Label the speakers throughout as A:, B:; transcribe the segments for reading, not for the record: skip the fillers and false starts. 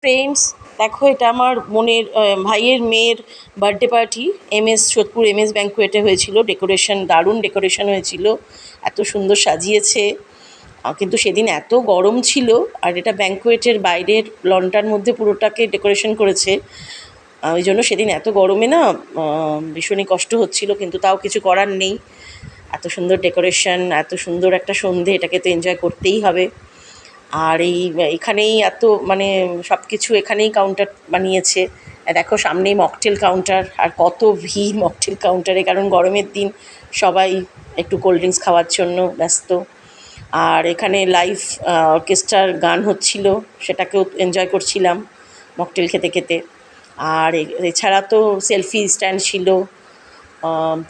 A: Friends, দেখো এটা আমার বোনের ভাইয়ের মেয়ের বার্থডে পার্টি সোদপুর এমএস ব্যাঙ্কুয়েটে হয়েছিল। ডেকোরেশন দারুণ ডেকোরেশন হয়েছিল, এত সুন্দর সাজিয়েছে। কিন্তু সেদিন এত গরম ছিল, আর এটা ব্যাঙ্কুয়েটের বাইরের লনটার মধ্যে পুরোটাকে ডেকোরেশন করেছে। ওই জন্য সেদিন এত গরমে না ভীষণই কষ্ট হচ্ছিল, কিন্তু তাও কিছু করার নেই। এত সুন্দর ডেকোরেশন, এত সুন্দর একটা সন্ধে, এটাকে তো এনজয় করতেই হবে। আর এখানেই এত মানে সব কিছু এখানেই কাউন্টার বানিয়েছে। দেখো সামনেই মকটেল কাউন্টার, আর কত ভিড় মকটেল কাউন্টারে, কারণ গরমের দিন সবাই একটু কোল্ড ড্রিঙ্কস খাওয়ার জন্য ব্যস্ত। আর এখানে লাইভ অর্কেস্ট্রার গান হচ্ছিল, সেটাকেও এনজয় করছিলাম মকটেল খেতে খেতে। আর এছাড়া তো সেলফি স্ট্যান্ড ছিল,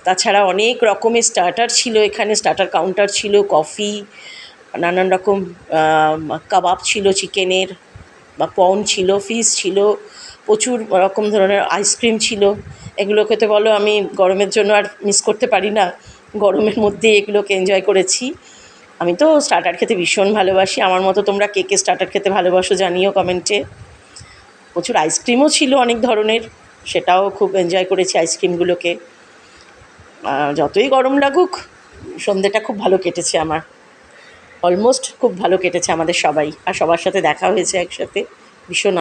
A: তাছাড়া অনেক রকমের স্টার্টার ছিল, এখানে স্টার্টার কাউন্টার ছিল, কফি, নানান রকম কাবাব ছিল চিকেনের, বা পন ছিল, ফিশ ছিল, প্রচুর রকম ধরনের আইসক্রিম ছিল। এগুলোকে তো বলো আমি গরমের জন্য আর মিস করতে পারি না, গরমের মধ্যে এগুলোকে এনজয় করেছি। আমি তো স্টার্টার খেতে ভীষণ ভালোবাসি। আমার মতো তোমরা কে কে স্টার্টার খেতে ভালোবাসো জানিও কমেন্টে। প্রচুর আইসক্রিমও ছিল অনেক ধরনের, সেটাও খুব এনজয় করেছি আইসক্রিমগুলোকে। যতই গরম লাগুক, সন্ধ্যেটা খুব ভালো কেটেছে আমার, অলমোস্ট খুব ভালো কেটেছে আমাদের সবাই, আর সবার সাথে দেখা হয়েছে একসাথে, ভীষণ